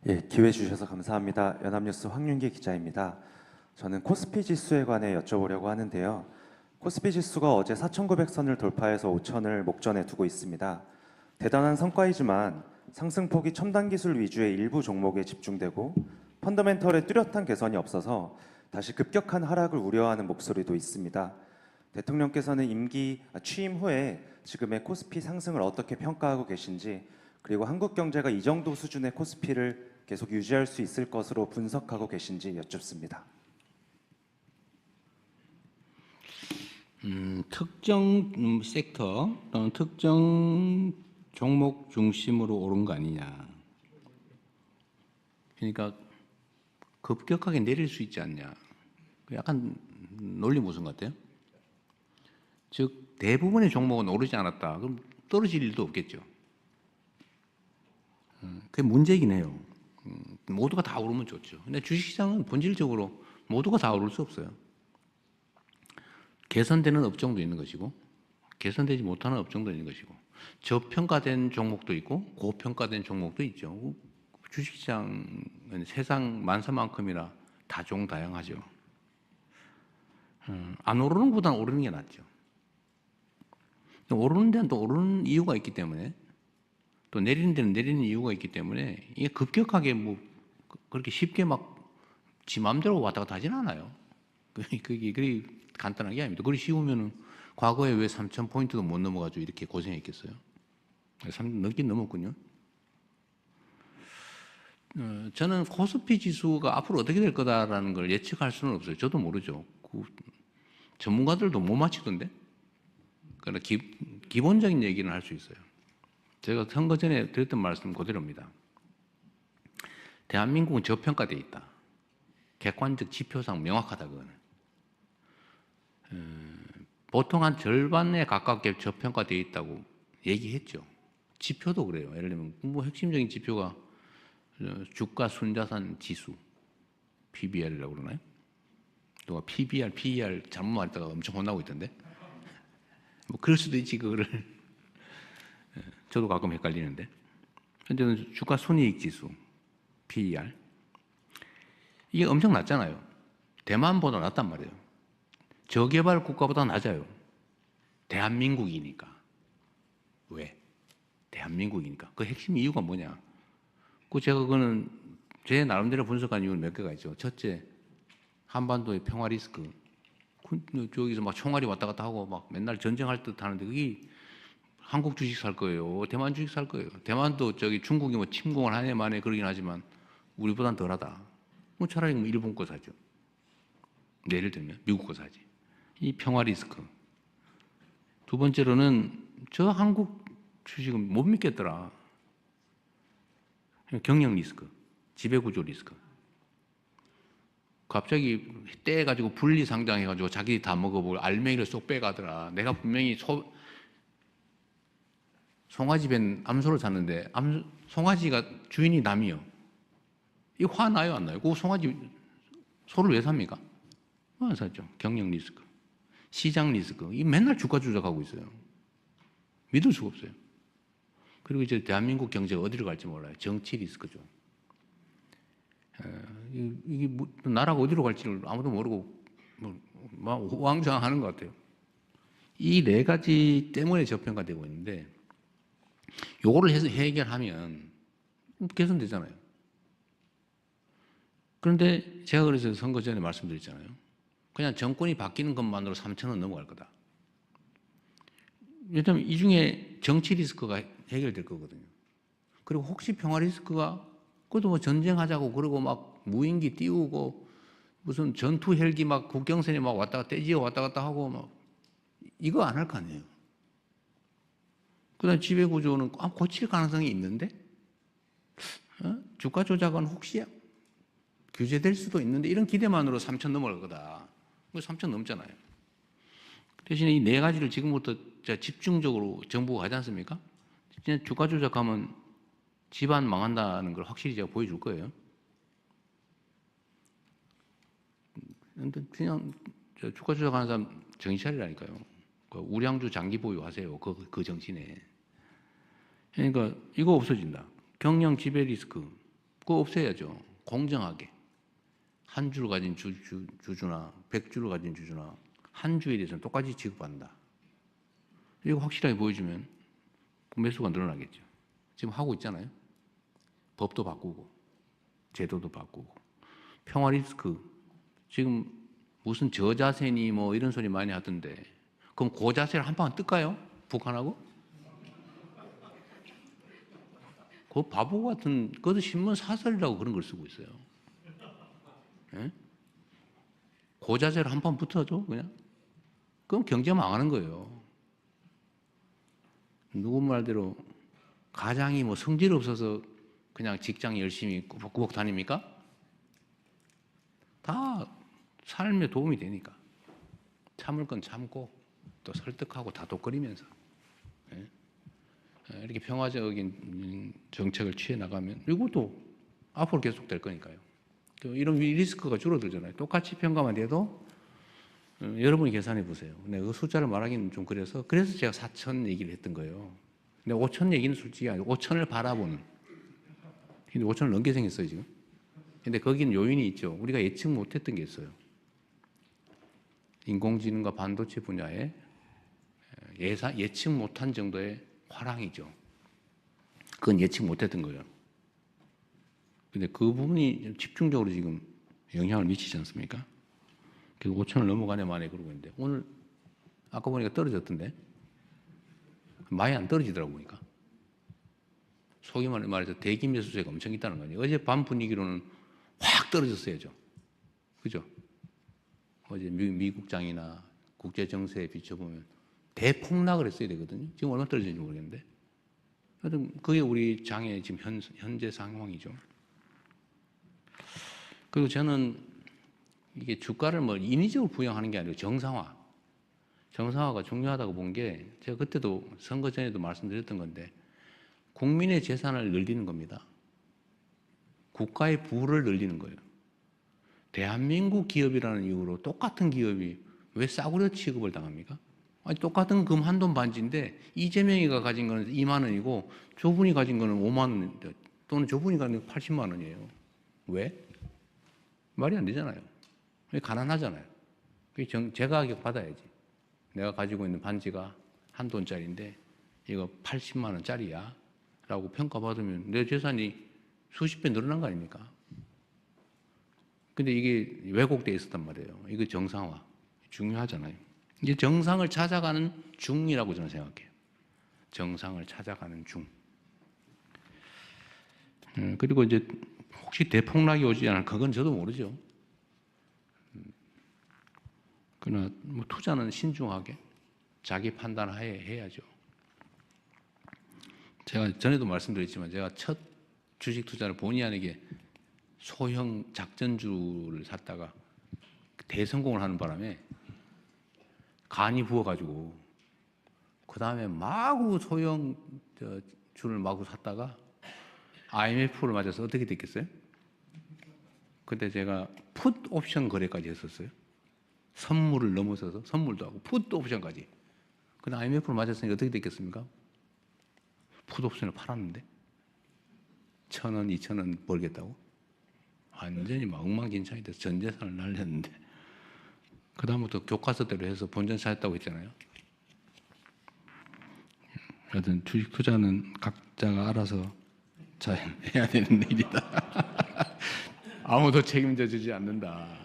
예, 기회 주셔서 감사합니다. 연합뉴스 황윤기 기자입니다. 저는 코스피 지수에 관해 여쭤보려고 하는데요. 코스피 지수가 어제 4,900선을 돌파해서 5,000을 목전에 두고 있습니다. 대단한 성과이지만 상승폭이 첨단 기술 위주의 일부 종목에 집중되고 펀더멘털의 뚜렷한 개선이 없어서 다시 급격한 하락을 우려하는 목소리도 있습니다. 대통령께서는 취임 후에 지금의 코스피 상승을 어떻게 평가하고 계신지, 그리고 한국 경제가 이 정도 수준의 코스피를 계속 유지할 수 있을 것으로 분석하고 계신지 여쭙습니다. 특정 섹터 또는 특정 종목 중심으로 오른 거 아니냐. 그러니까 급격하게 내릴 수 있지 않냐. 약간 논리 무슨 것 같아요? 즉 대부분의 종목은 오르지 않았다. 그럼 떨어질 일도 없겠죠. 그게 문제이긴 해요. 모두가 다 오르면 좋죠. 근데 주식시장은 본질적으로 모두가 다 오를 수 없어요. 개선되는 업종도 있는 것이고 개선되지 못하는 업종도 있는 것이고 저평가된 종목도 있고 고평가된 종목도 있죠. 주식시장은 세상 만사만큼이나 다종다양하죠. 안 오르는 것보다는 오르는 게 낫죠. 오르는 데는 또 오르는 이유가 있기 때문에, 또 내리는 데는 내리는 이유가 있기 때문에 이게 급격하게 뭐 그렇게 쉽게 막 지 마음대로 왔다 갔다 하진 않아요. 그게 그리 간단한 게 아닙니다. 그리 쉬우면은 과거에 왜 3,000포인트도 못 넘어가지고 이렇게 고생했겠어요? 넘긴 넘었군요. 저는 코스피 지수가 앞으로 어떻게 될 거다라는 걸 예측할 수는 없어요. 저도 모르죠. 전문가들도 못 맞히던데. 그러나 기본적인 얘기는 할 수 있어요. 제가 선거 전에 드렸던 말씀 그대로입니다. 대한민국은 저평가되어 있다. 객관적 지표상 명확하다, 그거는. 보통 한 절반에 가깝게 저평가되어 있다고 얘기했죠. 지표도 그래요. 예를 들면 뭐 핵심적인 지표가 주가 순자산 지수, PBR이라고 그러나요? 누가 PBR, PER 잘못 말했다가 엄청 혼나고 있던데. 뭐 그럴 수도 있지, 그거를. 저도 가끔 헷갈리는데. 현재는 주가 순이익 지수, PER. 이게 엄청 낮잖아요. 대만보다 낮단 말이에요. 저개발 국가보다 낮아요. 대한민국이니까. 왜? 대한민국이니까. 그 핵심 이유가 뭐냐? 제가 그거는 제 나름대로 분석한 이유는 몇 개가 있죠. 첫째, 한반도의 평화 리스크. 저기서 막 총알이 왔다 갔다 하고 막 맨날 전쟁할 듯 하는데 그게 한국 주식 살 거예요. 대만 주식 살 거예요. 대만도 저기 중국이 뭐 침공을 하네 마네 그러긴 하지만 우리보단 덜하다. 뭐 차라리 뭐 일본 거 사죠. 예를 들면 미국 거 사지. 이 평화 리스크. 두 번째로는 저 한국 주식은 못 믿겠더라. 경영 리스크, 지배구조 리스크. 갑자기 떼가지고 분리 상장해가지고 자기 다 먹어보고 알맹이를 쏙 빼가더라. 내가 분명히 송아지 밴 암소를 샀는데 송아지가 주인이 남이요. 이거 화 나요, 안 나요? 그 송아지 소를 왜 삽니까? 안 샀죠. 경영 리스크, 시장 리스크. 이 맨날 주가 조작하고 있어요. 믿을 수가 없어요. 그리고 이제 대한민국 경제가 어디로 갈지 몰라요. 정치 리스크죠. 이게 뭐, 나라가 어디로 갈지를 아무도 모르고 막 우왕좌왕하는 것 같아요. 이 네 가지 때문에 저평가되고 있는데 요거를 해서 해결하면 개선되잖아요. 그런데 제가 그래서 선거 전에 말씀드렸잖아요. 그냥 정권이 바뀌는 것만으로 3,000원 넘어갈 거다. 왜냐하면 이 중에 정치 리스크가 해결될 거거든요. 그리고 혹시 평화 리스크가 그것도 뭐 전쟁하자고 그러고 막 무인기 띄우고 무슨 전투 헬기 막 국경선에 막 왔다 갔다 떼지어 왔다 갔다 하고 막 이거 안 할 거 아니에요. 그다음 지배 구조는 고칠 가능성이 있는데 주가 조작은 혹시 규제될 수도 있는데 이런 기대만으로 3천 넘어갈 거다. 3천 넘잖아요. 대신에 이 네 가지를 지금부터 집중적으로 정부가 하지 않습니까? 진짜 주가 조작하면 집안 망한다는 걸 확실히 제가 보여줄 거예요. 그냥 주가 조작하는 사람 정신 차리라니까요. 우량주 장기 보유하세요. 그 정신에. 그러니까 이거 없어진다. 경영 지배 리스크, 그거 없애야죠. 공정하게. 한 주를 가진 주주나 100주를 가진 주주나 한 주에 대해서는 똑같이 취급한다. 이거 확실하게 보여주면 매수가 늘어나겠죠. 지금 하고 있잖아요. 법도 바꾸고 제도도 바꾸고 평화 리스크 지금 무슨 저자세니 뭐 이런 소리 많이 하던데 그럼 고자세를 한 방 뜰까요? 북한하고? 그 바보 같은 그것도 신문 사설이라고 그런 걸 쓰고 있어요. 예? 고자세를 한 판 붙어줘 그냥? 그럼 경제 망하는 거예요. 누구 말대로 가장이 뭐 성질 없어서 그냥 직장 열심히 꾸벅꾸벅 다닙니까? 다 삶에 도움이 되니까 참을 건 참고 또 설득하고 다독거리면서 예? 이렇게 평화적인 정책을 취해 나가면 이것도 앞으로 계속될 거니까요. 이런 리스크가 줄어들잖아요. 똑같이 평가만 돼도 여러분이 계산해 보세요. 근데 그 숫자를 말하기는 좀 그래서 제가 4천 얘기를 했던 거예요. 근데 5천 얘기는 솔직히 아니고 5천을 바라보는. 근데 5천을 넘게 생겼어요 지금. 근데 거기는 요인이 있죠. 우리가 예측 못했던 게 있어요. 인공지능과 반도체 분야에 예측 못한 정도의 화랑이죠. 그건 예측 못했던 거예요. 근데 그 부분이 집중적으로 지금 영향을 미치지 않습니까? 그래서 5천을 넘어가네 만에 그러고 있는데 오늘 아까 보니까 떨어졌던데 많이 안 떨어지더라고 보니까. 속이 말해서 대기 매수세가 엄청 있다는 거 아니에요. 어제 밤 분위기로는 확 떨어졌어야죠. 그죠? 어제 미국장이나 국제 정세에 비춰보면 대폭락을 했어야 되거든요. 지금 얼마 떨어졌는지 모르겠는데. 하여튼 그게 우리 장의 지금 현재 상황이죠. 그리고 저는 이게 주가를 뭐 인위적으로 부양하는 게 아니고 정상화가 중요하다고 본 게 제가 그때도 선거 전에도 말씀드렸던 건데 국민의 재산을 늘리는 겁니다. 국가의 부를 늘리는 거예요. 대한민국 기업이라는 이유로 똑같은 기업이 왜 싸구려 취급을 당합니까? 아니, 똑같은 금 한돈 반지인데 이재명이가 가진 거는 2만 원이고 저분이 가진 거는 5만 원 또는 저분이 가진 건 80만 원이에요. 왜? 말이 안 되잖아요. 가난하잖아요. 제가 가격 받아야지. 내가 가지고 있는 반지가 한 돈짜리인데 이거 80만 원짜리야 라고 평가받으면 내 재산이 수십 배 늘어난 거 아닙니까? 근데 이게 왜곡되어 있었단 말이에요. 이거 정상화 중요하잖아요. 이제 정상을 찾아가는 중이라고 저는 생각해요. 정상을 찾아가는 중. 그리고 이제 혹시 대폭락이 오지 않을 그건 저도 모르죠. 그러나 뭐 투자는 신중하게 자기 판단하에 해야죠. 제가 전에도 말씀드렸지만 제가 첫 주식 투자를 본의 아니게 소형 작전주를 샀다가 대성공을 하는 바람에 간이 부어가지고 그 다음에 마구 소형 주를 마구 샀다가 IMF를 맞아서 어떻게 됐겠어요? 그때 제가 풋 옵션 거래까지 했었어요. 선물을 넘어서서 선물도 하고 풋 옵션까지. 근데 IMF를 맞았으니까 어떻게 됐겠습니까? 풋 옵션을 팔았는데 1,000원, 2,000원 벌겠다고? 완전히 막 엉망진창이 돼서 전 재산을 날렸는데 그 다음부터 교과서대로 해서 본전 찾았다고 했잖아요. 하여튼 주식 투자는 각자가 알아서 잘 해야 되는 일이다. 아무도 책임져 주지 않는다.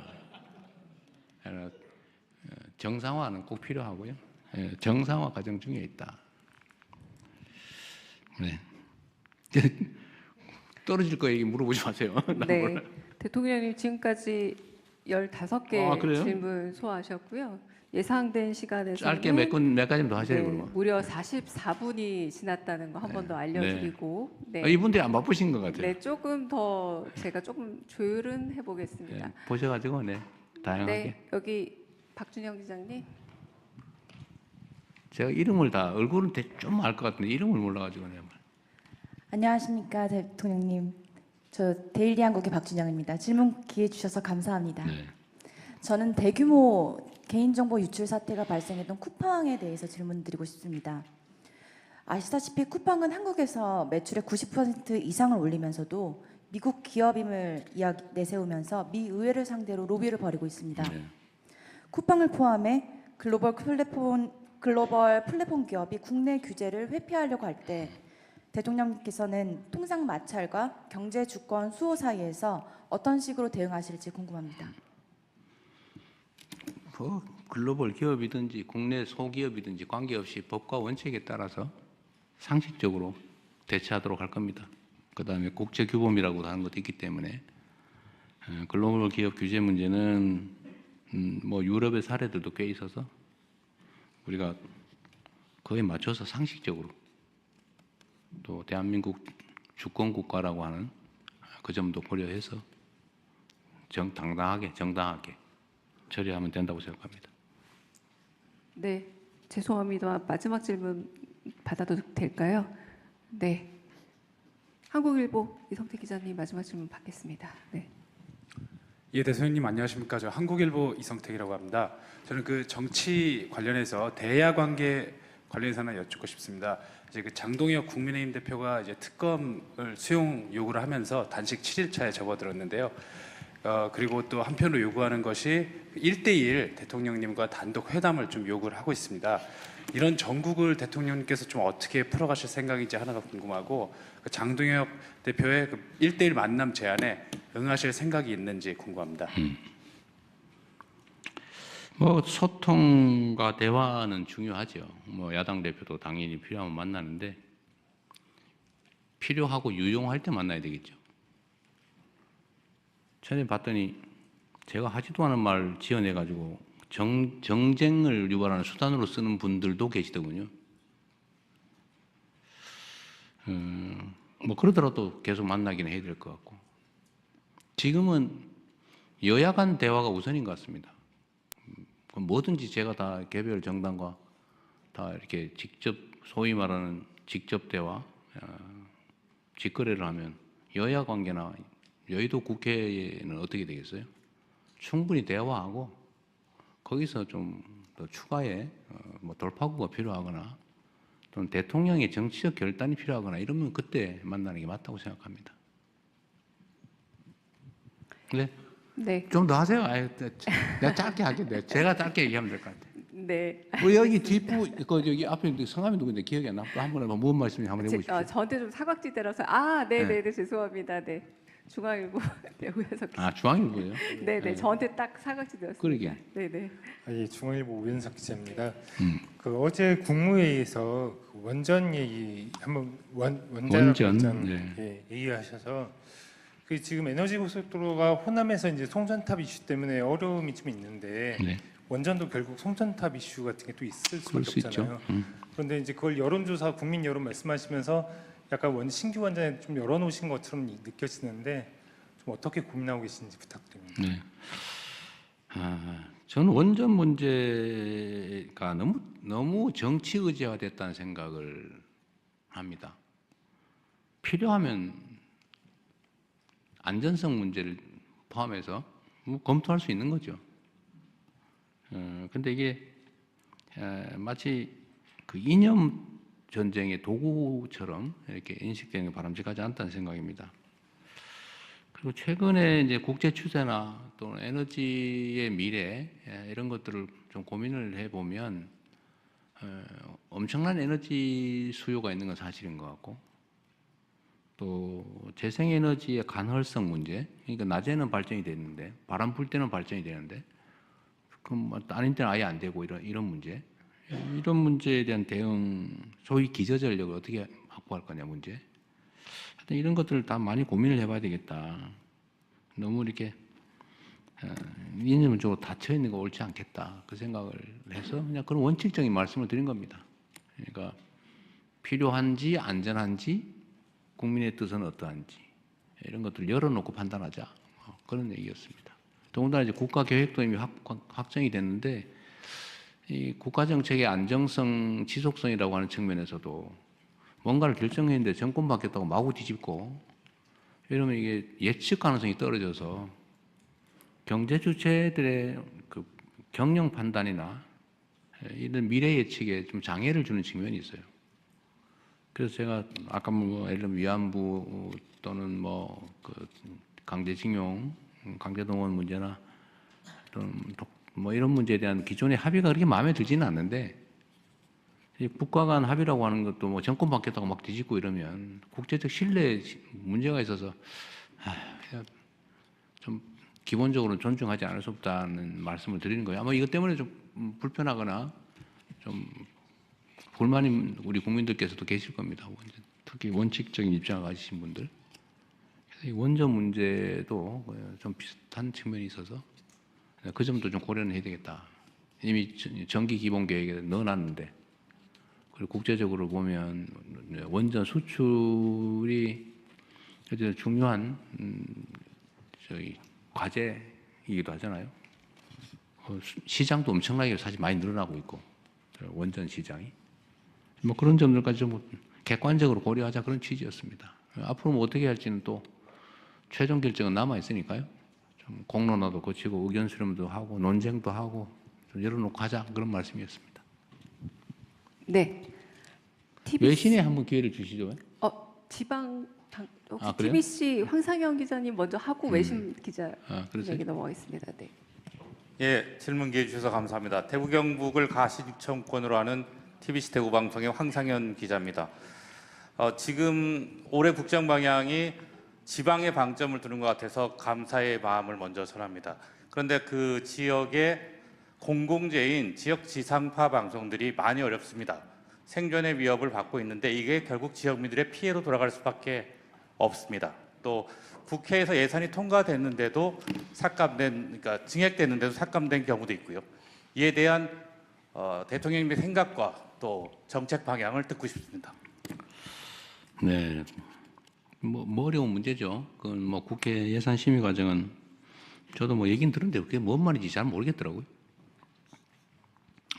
정상화는 꼭 필요하고요. 정상화 과정 중에 있다. 네. 떨어질 거 얘기 물어보지 마세요. 네, 대통령님 지금까지 15개 질문 소화하셨고요. 예상된 시간에서는 짧게 몇 가지만 더 하셔야 그러면. 무려 44분이 지났다는 거 한 번 더 알려드리고 이분들이 안 바쁘신 것 같아요. 네, 조금 더 제가 조금 조율은 해보겠습니다. 보셔가지고 다양하게. 네, 여기 박준영 기자님. 제가 이름을 다 얼굴은 좀 알 것 같은데 이름을 몰라가지고 내가. 안녕하십니까 대통령님. 저 데일리 한국의 박준영입니다. 질문 기회 주셔서 감사합니다. 네. 저는 대규모 개인정보 유출 사태가 발생했던 쿠팡에 대해서 질문드리고 싶습니다. 아시다시피 쿠팡은 한국에서 매출의 90% 이상을 올리면서도 미국 기업임을 내세우면서 미 의회를 상대로 로비를 벌이고 있습니다. 네. 쿠팡을 포함해 글로벌 플랫폼 기업이 국내 규제를 회피하려고 할 때 대통령께서는 통상 마찰과 경제 주권 수호 사이에서 어떤 식으로 대응하실지 궁금합니다. 뭐 글로벌 기업이든지 국내 소기업이든지 관계없이 법과 원칙에 따라서 상식적으로 대처하도록 할 겁니다. 그다음에 국제 규범이라고 하는 것도 있기 때문에 글로벌 기업 규제 문제는 뭐 유럽의 사례들도 꽤 있어서 우리가 거기에 맞춰서 상식적으로 또 대한민국 주권 국가라고 하는 그 점도 고려해서 정당하게 처리하면 된다고 생각합니다. 네, 죄송합니다. 마지막 질문 받아도 될까요? 네. 한국일보 이성택 기자님 마지막 질문 받겠습니다. 네. 예, 대통령님 안녕하십니까? 저 한국일보 이성택이라고 합니다. 저는 그 정치 관련해서 대야 관계 관련해서 하나 여쭙고 싶습니다. 이제 그 장동혁 국민의힘 대표가 이제 특검을 수용 요구를 하면서 단식 7일차에 접어들었는데요. 그리고 또 한편으로 요구하는 것이 1대1 대통령님과 단독 회담을 좀 요구를 하고 있습니다. 이런 정국을 대통령님께서 좀 어떻게 풀어가실 생각인지 하나가 궁금하고 그 장동혁 대표의 그 1대1 만남 제안에 응하실 생각이 있는지 궁금합니다. 뭐 소통과 대화는 중요하죠. 뭐 야당 대표도 당연히 필요하면 만나는데 필요하고 유용할 때 만나야 되겠죠. 전에 봤더니 제가 하지도 않은 말 지어내가지고 정쟁을 유발하는 수단으로 쓰는 분들도 계시더군요. 뭐 그러더라도 계속 만나기는 해야 될 것 같고 지금은 여야 간 대화가 우선인 것 같습니다. 뭐든지 제가 다 개별 정당과 다 이렇게 직접 소위 말하는 직접 대화, 직거래를 하면 여야 관계나 여의도 국회에는 어떻게 되겠어요? 충분히 대화하고 거기서 좀 더 추가의 뭐 돌파구가 필요하거나 또는 대통령의 정치적 결단이 필요하거나 이러면 그때 만나는 게 맞다고 생각합니다. 네, 네. 좀 더 하세요. 내가 짧게 하겠네. 제가 짧게 얘기하면 될 것 같아요. 네. 우리 여기 뒷부 여기 앞에 성함이 누구인데 기억이 안 나. 또 한 번에 무슨 말씀인지 한번 해보십시오. 저한테 좀 사각지대라서 네네네 죄송합니다. 네. 중앙일보 네, 우현석 기자. 중앙일보예요? 네네 저한테 딱 사각지대였습니다. 그러게. 네네. 예, 중앙일보 우현석 기자입니다. 그 어제 국무회의에서 그 원전 얘기 한번 원전 네. 예, 얘기하셔서 그 지금 에너지 고속도로가 호남에서 이제 송전탑 이슈 때문에 어려움이 좀 있는데 네. 원전도 결국 송전탑 이슈 같은 게 또 있을 그럴 수밖에 수 있죠. 없잖아요. 그런데 이제 그걸 여론조사 국민 여론 말씀하시면서 약간 신규 원전에 좀 열어놓으신 것처럼 느껴지는데 좀 어떻게 고민하고 계신지 부탁드립니다. 네. 저는 원전 문제가 너무 정치 의제화됐다는 생각을 합니다. 필요하면 안전성 문제를 포함해서 뭐 검토할 수 있는 거죠. 근데 이게 마치 그 이념 전쟁의 도구처럼 이렇게 인식되는 게 바람직하지 않다는 생각입니다. 그리고 최근에 이제 국제 추세나 또는 에너지의 미래 이런 것들을 좀 고민을 해보면 엄청난 에너지 수요가 있는 건 사실인 것 같고 또 재생에너지의 간헐성 문제, 그러니까 낮에는 발전이 되는데 바람 불 때는 발전이 되는데 그럼 아닌 때는 아예 안 되고 이런 문제, 이런 문제에 대한 대응, 소위 기저전력을 어떻게 확보할 거냐 문제. 하여튼 이런 것들을 다 많이 고민을 해봐야 되겠다. 너무 이렇게 이념적으로 닫혀 있는 거 옳지 않겠다. 그 생각을 해서 그냥 그런 원칙적인 말씀을 드린 겁니다. 그러니까 필요한지 안전한지 국민의 뜻은 어떠한지 이런 것들을 열어놓고 판단하자. 그런 얘기였습니다. 더군다나 이제 국가계획도 이미 확정이 됐는데 이 국가정책의 안정성, 지속성이라고 하는 측면에서도 뭔가를 결정했는데 정권 바뀌었다고 마구 뒤집고 이러면 이게 예측 가능성이 떨어져서 경제 주체들의 그 경영 판단이나 이런 미래 예측에 좀 장애를 주는 측면이 있어요. 그래서 제가 아까 뭐 예를 들면 위안부 또는 뭐 그 강제징용, 강제동원 문제나 또는 뭐 이런 문제에 대한 기존의 합의가 그렇게 마음에 들지는 않는데 이 국가 간 합의라고 하는 것도 뭐 정권 바뀌었다고 막 뒤집고 이러면 국제적 신뢰에 문제가 있어서 그냥 좀 기본적으로 존중하지 않을 수 없다는 말씀을 드리는 거예요. 아마 이것 때문에 좀 불편하거나 좀 불만인 우리 국민들께서도 계실 겁니다. 특히 원칙적인 입장을 가지신 분들. 그래서 이 원전 문제도 좀 비슷한 측면이 있어서 그 점도 좀 고려는 해야 되겠다. 이미 정기 기본 계획에 넣어놨는데 그리고 국제적으로 보면 원전 수출이 아주 중요한 저희 과제이기도 하잖아요. 시장도 엄청나게 사실 많이 늘어나고 있고 원전 시장이 뭐 그런 점들까지 좀 객관적으로 고려하자 그런 취지였습니다. 앞으로 뭐 어떻게 할지는 또 최종 결정은 남아 있으니까요. 좀 공론화도 거치고 의견 수렴도 하고 논쟁도 하고 좀 열어놓고 하자 그런 말씀이었습니다. 네. 외신에 한번 기회를 주시죠. 지방 혹시 아, 그래요? TBC 황상영 기자님 먼저 하고 외신 기자 그러세요? 얘기 넘어가겠습니다. 네. 예, 질문 기회 주셔서 감사합니다. 대구 경북을 가시청권으로 하는 TBC 대구 방송의 황상현 기자입니다. 지금 올해 국정 방향이 지방에 방점을 두는 것 같아서 감사의 마음을 먼저 전합니다. 그런데 그 지역의 공공재인 지역 지상파 방송들이 많이 어렵습니다. 생존의 위협을 받고 있는데 이게 결국 지역민들의 피해로 돌아갈 수밖에 없습니다. 또 국회에서 예산이 통과됐는데도 그러니까 증액됐는데도 삭감된 경우도 있고요. 이에 대한 대통령님의 생각과 또 정책 방향을 듣고 싶습니다. 네, 뭐 어려운 문제죠. 그건 뭐 국회 예산 심의 과정은 저도 뭐 얘기는 들었는데 그게 뭔 말인지 잘 모르겠더라고요.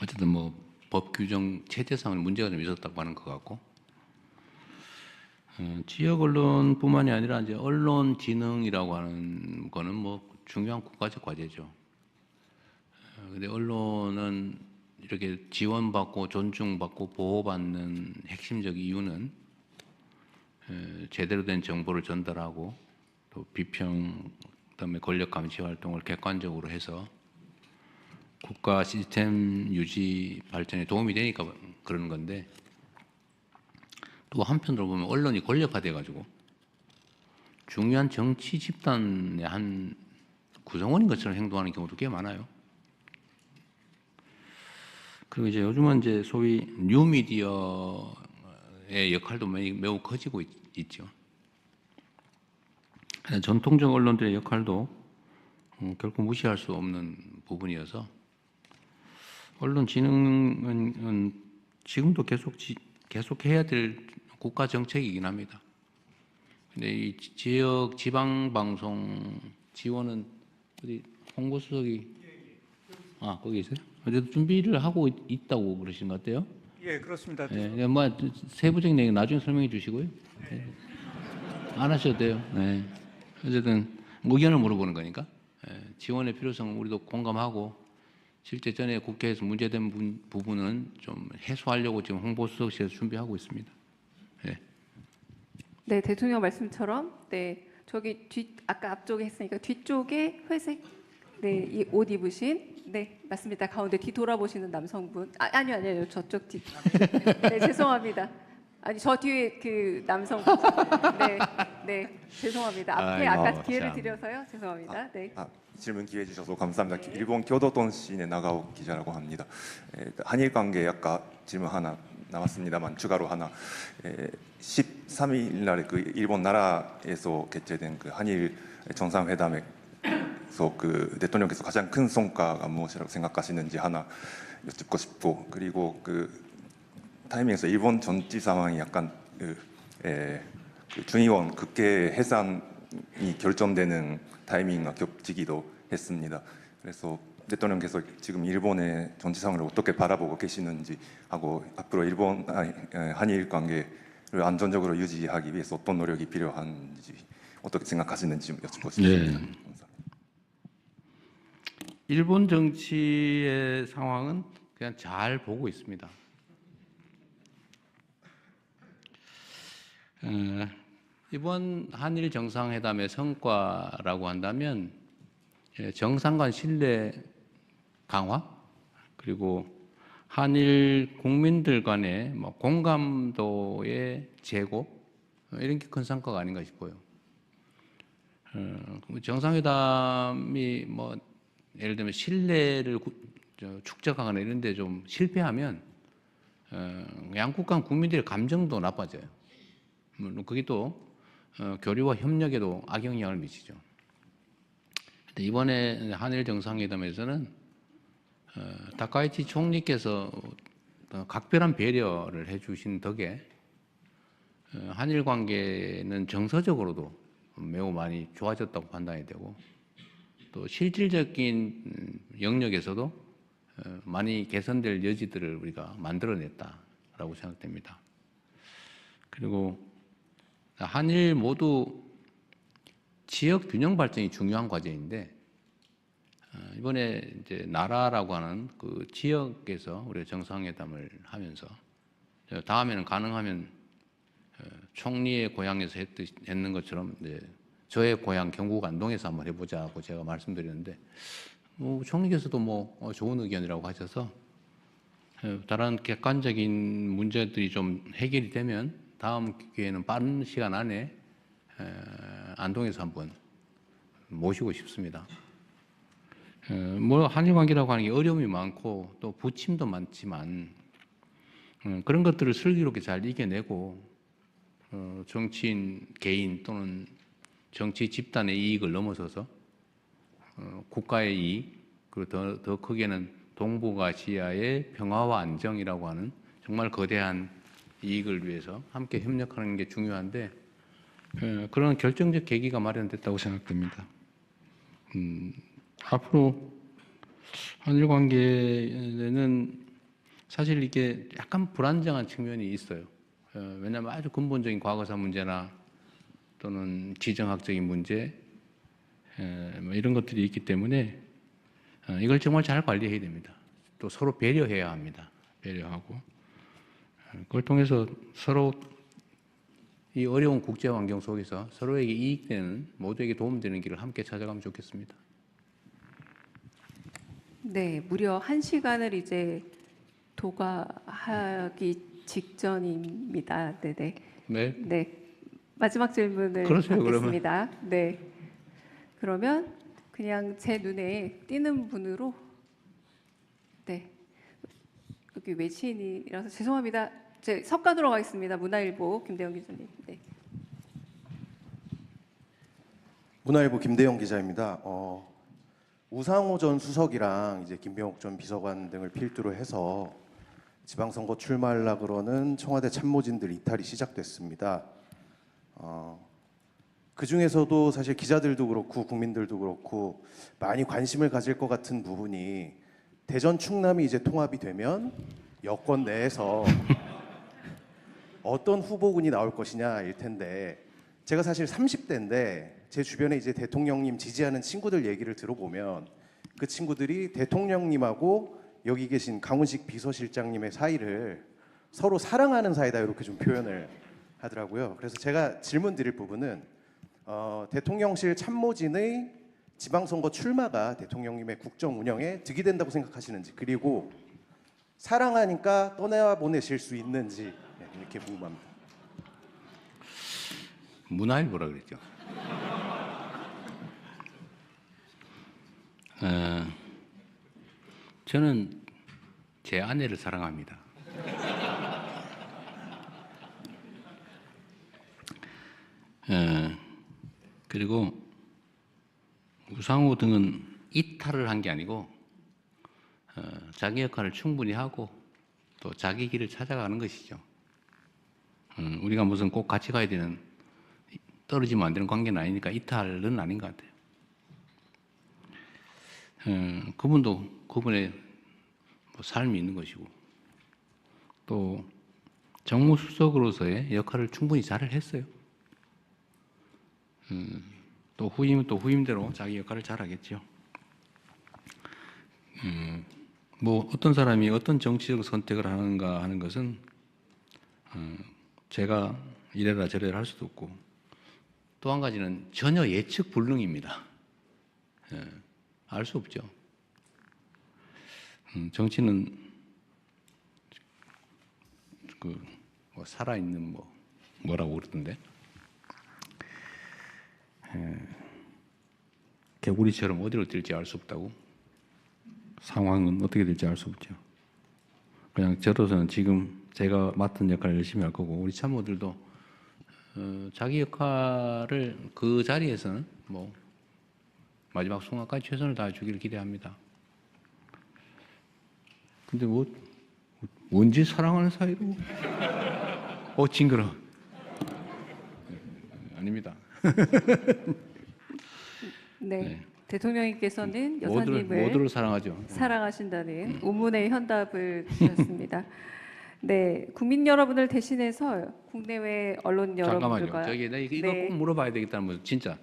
어쨌든 뭐 법 규정 체제상의 문제가 좀 있었다고 하는 것 같고 지역 언론뿐만이 아니라 이제 언론 진흥이라고 하는 거는 뭐 중요한 국가적 과제죠. 근데 언론은 이렇게 지원받고 존중받고 보호받는 핵심적 이유는 제대로 된 정보를 전달하고 또 비평 그다음에 권력 감시 활동을 객관적으로 해서 국가 시스템 유지 발전에 도움이 되니까 그러는 건데 또 한편으로 보면 언론이 권력화돼 가지고 중요한 정치 집단의 한 구성원인 것처럼 행동하는 경우도 꽤 많아요. 그리고 이제 요즘은 이제 소위 뉴미디어의 역할도 매우 커지고 있죠. 전통적 언론들의 역할도 결코 무시할 수 없는 부분이어서 언론 진흥은 지금도 계속 해야 될 국가 정책이긴 합니다. 근데 이 지역 지방 방송 지원은 어디 홍보수석이 거기 있어요? 어제도 준비를 하고 있다고 그러신 것 같아요. 예, 그렇습니다. 네, 뭐 세부적인 얘기 나중에 설명해 주시고요. 네. 안 하셔도 돼요. 네. 어쨌든 의견을 물어보는 거니까 지원의 필요성을 우리도 공감하고 실제 전에 국회에서 문제된 부분은 좀 해소하려고 지금 홍보수석실에서 준비하고 있습니다. 네. 네, 대통령 말씀처럼 네 저기 아까 앞쪽에 했으니까 뒤쪽에 회색 이 옷 입으신 네 맞습니다. 가운데 뒤 돌아보시는 남성분 아니요 저쪽 뒤 네 죄송합니다. 아니 저 뒤에 그 남성분 네 죄송합니다. 앞에 아까 기회를 참. 드려서요 죄송합니다. 네. 질문 기회 주셔서 감사합니다. 일본 교도통신의 나가오 기자라고 합니다. 한일 관계 아까 질문 하나 남았습니다만 추가로 하나 13일 날에 그 일본 나라에서 개최된 그 한일 정상회담에서 그 대통령께서 가장 큰 성과가 무엇이라고 생각하시는지 하나 여쭙고 싶고 그리고 그 타이밍에서 일본 정치 상황이 약간 그 중의원 국회 해산이 결정되는 타이밍과 겹치기도 했습니다. 그래서 대통령께서 지금 일본의 정치 상황을 어떻게 바라보고 계시는지 하고 앞으로 한일 관계를 안정적으로 유지하기 위해서 어떤 노력이 필요한지 어떻게 생각하시는지 여쭙고 싶습니다. 네. 일본 정치의 상황은 그냥 잘 보고 있습니다. 이번 한일 정상회담의 성과라고 한다면 정상 간 신뢰 강화, 그리고 한일 국민들 간의 뭐 공감도의 제고, 이런 게 큰 성과가 아닌가 싶어요. 정상회담이 뭐 예를 들면 신뢰를 축적하거나 이런 데 좀 실패하면 양국 간 국민들의 감정도 나빠져요. 물론 그게 또 교류와 협력에도 악영향을 미치죠. 근데 이번에 한일 정상회담에서는 다카이치 총리께서 각별한 배려를 해주신 덕에 한일 관계는 정서적으로도 매우 많이 좋아졌다고 판단이 되고, 또 실질적인 영역에서도 많이 개선될 여지들을 우리가 만들어냈다라고 생각됩니다. 그리고 한일 모두 지역 균형 발전이 중요한 과제인데, 이번에 이제 나라라고 하는 그 지역에서 우리가 정상회담을 하면서 다음에는 가능하면 총리의 고향에서 했는 것처럼 이제 저의 고향 경북 안동에서 한번 해보자고 제가 말씀드렸는데, 총리께서도 뭐 좋은 의견이라고 하셔서 다른 객관적인 문제들이 좀 해결이 되면 다음 기회에는 빠른 시간 안에 안동에서 한번 모시고 싶습니다. 뭐 한일 관계라고 하는 게 어려움이 많고 또 부침도 많지만 그런 것들을 슬기롭게 잘 이겨내고 정치인 개인 또는 정치 집단의 이익을 넘어서서 국가의 이익, 그리고 더 크게는 동북아시아의 평화와 안정이라고 하는 정말 거대한 이익을 위해서 함께 협력하는 게 중요한데, 그런 결정적 계기가 마련됐다고 생각됩니다. 앞으로 한일 관계는 사실 이게 약간 불안정한 측면이 있어요. 왜냐하면 아주 근본적인 과거사 문제나 또는 지정학적인 문제, 뭐 이런 것들이 있기 때문에 이걸 정말 잘 관리해야 됩니다. 또 서로 배려해야 합니다. 배려하고 그걸 통해서 서로 이 어려운 국제 환경 속에서 서로에게 이익되는, 모두에게 도움되는 길을 함께 찾아가면 좋겠습니다. 네, 무려 1시간을 이제 도과하기 직전입니다. 네네. 네. 네. 마지막 질문을 그러세요, 받겠습니다. 네. 그러면 그냥 제 눈에 띄는 분으로, 네. 여기 외치인이라서 죄송합니다. 제 석관으로 가겠습니다. 문화일보 김대영 기자님. 네. 문화일보 김대영 기자입니다. 우상호 전 수석이랑 이제 김병옥 전 비서관 등을 필두로 해서 지방선거 출마하려고 그러는 청와대 참모진들 이탈이 시작됐습니다. 그 중에서도 사실 기자들도 그렇고 국민들도 그렇고 많이 관심을 가질 것 같은 부분이, 대전 충남이 이제 통합이 되면 여권 내에서 어떤 후보군이 나올 것이냐일 텐데, 제가 사실 30대인데 제 주변에 이제 대통령님 지지하는 친구들 얘기를 들어보면 그 친구들이 대통령님하고 여기 계신 강훈식 비서실장님의 사이를 서로 사랑하는 사이다, 이렇게 좀 표현을 하더라고요. 그래서 제가 질문 드릴 부분은 대통령실 참모진의 지방선거 출마가 대통령님의 국정 운영에 득이 된다고 생각하시는지, 그리고 사랑하니까 떠나 보내실 수 있는지, 이렇게 궁금합니다. 문화일보라 그랬죠. 저는 제 아내를 사랑합니다. 그리고 우상호 등은 이탈을 한 게 아니고 자기 역할을 충분히 하고 또 자기 길을 찾아가는 것이죠. 우리가 무슨 꼭 같이 가야 되는, 떨어지면 안 되는 관계는 아니니까 이탈은 아닌 것 같아요. 그분도 그분의 뭐 삶이 있는 것이고, 또 정무수석으로서의 역할을 충분히 잘 했어요. 또 후임은 또 후임대로 자기 역할을 잘 하겠죠. 뭐 어떤 사람이 어떤 정치적 선택을 하는가 하는 것은 제가 이래라 저래라 할 수도 없고 또 한 가지는 전혀 예측 불능입니다. 알 수 없죠. 정치는 뭐 살아있는 뭐라고 그러던데 개구리처럼 어디로 뛸지 알 수 없다고. 상황은 어떻게 될지 알 수 없죠. 그냥 저로서는 지금 제가 맡은 역할을 열심히 할 거고 우리 참모들도 자기 역할을 그 자리에서는 뭐 마지막 순간까지 최선을 다해 주기를 기대합니다. 근데 뭐 언제 사랑하는 사이로? 징그러. 아닙니다. 네. 대통령님께서는 여사님을 모두를 사랑하죠. 사랑하신다는 우문의 현답을 주셨습니다. 네, 국민 여러분을 대신해서 국내외 언론 잠깐만요. 여러분들과 저기 이거 네. 꼭 물어봐야 되겠다는 뭐 진짜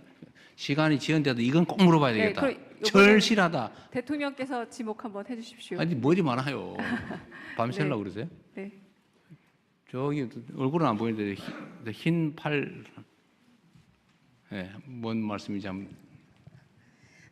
시간이 지연돼도 이건 꼭 물어봐야 네, 되겠다. 요거는 절실하다. 대통령께서 지목 한번 해주십시오. 아니 머리 많아요. 밤새려고 그러세요? 네. 저기 얼굴은 안 보이는데 흰 팔. 네, 뭔 말씀인지 한번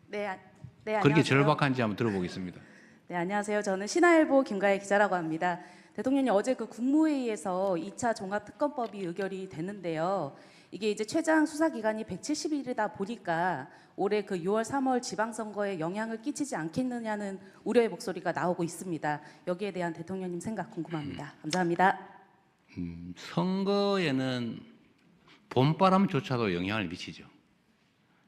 네, 그렇게 안녕하세요. 절박한지 한번 들어보겠습니다. 네, 안녕하세요. 저는 신화일보 김가혜 기자라고 합니다. 대통령님 어제 그 국무회의에서 2차 종합특검법이 의결이 됐는데요. 이게 이제 최장 수사 기간이 170일이다 보니까 올해 그 6월, 3월 지방선거에 영향을 끼치지 않겠느냐는 우려의 목소리가 나오고 있습니다. 여기에 대한 대통령님 생각 궁금합니다. 감사합니다. 선거에는 봄바람조차도 영향을 미치죠.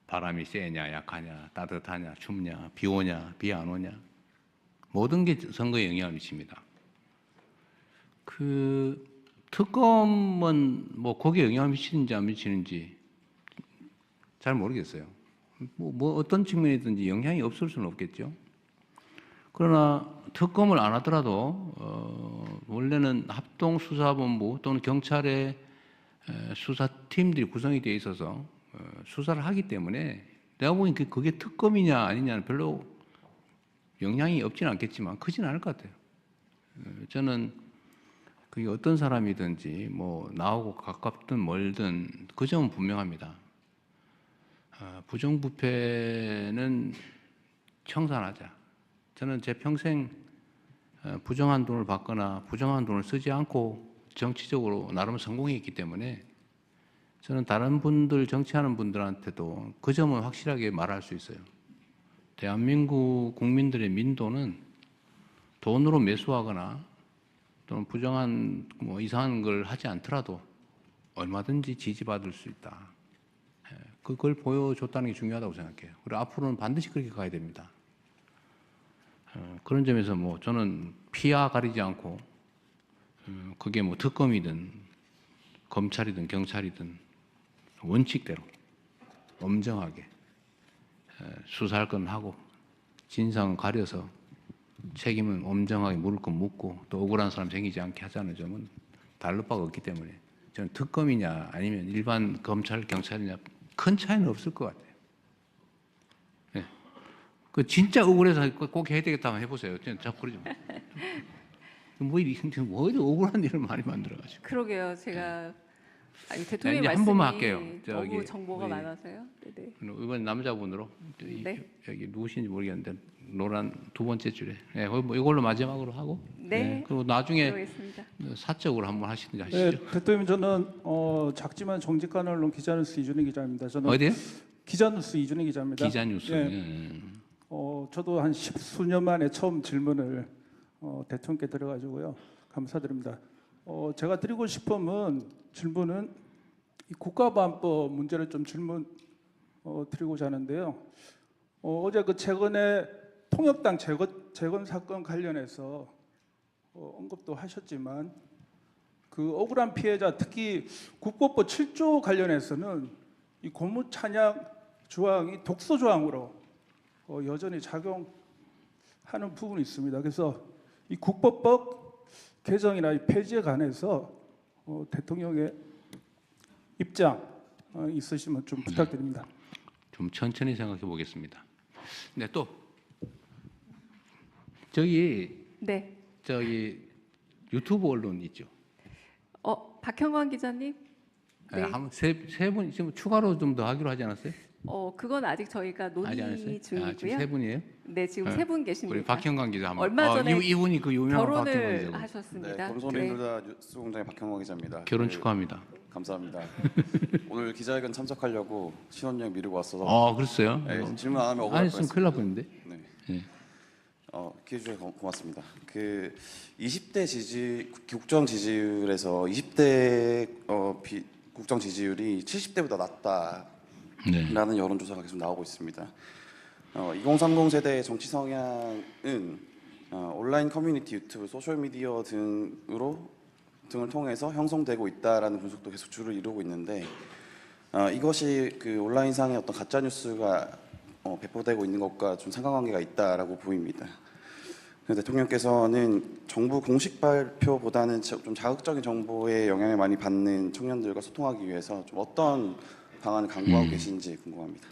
바람이 세냐, 약하냐, 따뜻하냐, 춥냐, 비 오냐, 비 안 오냐, 모든 게 선거에 영향을 미칩니다. 그 특검은 뭐 거기에 영향을 미치는지 안 미치는지 잘 모르겠어요. 뭐 어떤 측면이든지 영향이 없을 수는 없겠죠. 그러나 특검을 안 하더라도 원래는 합동수사본부 또는 경찰의 수사팀들이 구성이 되어 있어서 수사를 하기 때문에 내가 보기엔 그게 특검이냐 아니냐는 별로 영향이 없지는 않겠지만 크지는 않을 것 같아요. 저는 그게 어떤 사람이든지 뭐 나오고 가깝든 멀든 그 점은 분명합니다. 부정부패는 청산하자. 저는 제 평생 부정한 돈을 받거나 부정한 돈을 쓰지 않고 정치적으로 나름 성공했기 때문에 저는 다른 분들 정치하는 분들한테도 그 점은 확실하게 말할 수 있어요. 대한민국 국민들의 민도는 돈으로 매수하거나 또는 부정한 뭐 이상한 걸 하지 않더라도 얼마든지 지지받을 수 있다. 그걸 보여줬다는 게 중요하다고 생각해요. 그리고 앞으로는 반드시 그렇게 가야 됩니다. 그런 점에서 뭐 저는 피하 가리지 않고 그게 뭐 특검이든 검찰이든 경찰이든 원칙대로 엄정하게 수사할 건 하고 진상은 가려서 책임은 엄정하게 물을 건 묻고 또 억울한 사람 생기지 않게 하자는 점은 다를 바가 없기 때문에 저는 특검이냐 아니면 일반 검찰 경찰이냐 큰 차이는 없을 것 같아요. 네. 그 진짜 억울해서 꼭 해야 되겠다면 해보세요. 자꾸 그러지 마. 뭐 어디 억울한 일을 많이 만들어가지고. 그러게요. 제가 대통령 이제 한 말씀이 번만 할게요. 너무 정보가 우리 많아서요. 네네. 이번 남자분으로 네. 여기 누구신지 모르겠는데 노란 두 번째 줄에 뭐 이걸로 마지막으로 하고 네. 그리고 나중에 그러겠습니다. 사적으로 한번 하시든지 네, 하시죠. 대통령 저는 작지만 정직한 언론 기자뉴스 이준희 기자입니다. 저는 어디요? 기자뉴스 이준희 기자입니다. 기자뉴스. 예. 저도 한 10수년 만에 처음 질문을 대통령께 드려가지고요. 감사드립니다. 제가 드리고 싶은 질문은 이 국가보안법 문제를 좀 질문 드리고자 하는데요. 어제 그 최근에 통역당 재건 사건 관련해서 언급도 하셨지만 그 억울한 피해자 특히 국보법 7조 관련해서는 이 고무 찬양 조항이 독소 조항으로 여전히 작용하는 부분이 있습니다. 그래서 이 국보법 개정이나 이 폐지에 관해서 대통령의 입장 있으시면 좀 부탁드립니다. 좀 천천히 생각해 보겠습니다. 네, 또 저기 유튜브 언론 있죠. 박형광 기자님. 네. 세 분 지금 추가로 좀 더 하기로 하지 않았어요? 그건 아직 저희가 하지 않았어요? 논의 지금 중이고요. 세 분이에요? 네, 지금 네. 세 분 우리 계십니다. 박형광 기자 한번. 얼마 전에 이분이 그 유명한 박형광 결혼을 기자고. 하셨습니다. 검소민주다 뉴스공장의 박형광 기자입니다. 결혼 축하합니다. 감사합니다. 오늘 기자회견 참석하려고 신혼여행 미루고 왔어서 그랬어요? 네, 질문 안 하면 안 억울할 했으면 뻔했습니다. 큰일 날 뻔했는데. 네. 네. 기회 주셔서 고맙습니다. 20대 국정 지지율에서 20대 국정 지지율이 70대보다 낮다라는 네. 여론조사가 계속 나오고 있습니다. 2030 세대의 정치 성향은 온라인 커뮤니티, 유튜브, 소셜 미디어 등을 통해서 형성되고 있다라는 분석도 계속 주를 이루고 있는데 이것이 그 온라인상의 어떤 가짜 뉴스가 배포되고 있는 것과 좀 상관관계가 있다라고 보입니다. 대통령께서는 정부 공식 발표보다는 좀 자극적인 정보의 영향을 많이 받는 청년들과 소통하기 위해서 좀 어떤 방안을 강구하고 계신지 궁금합니다.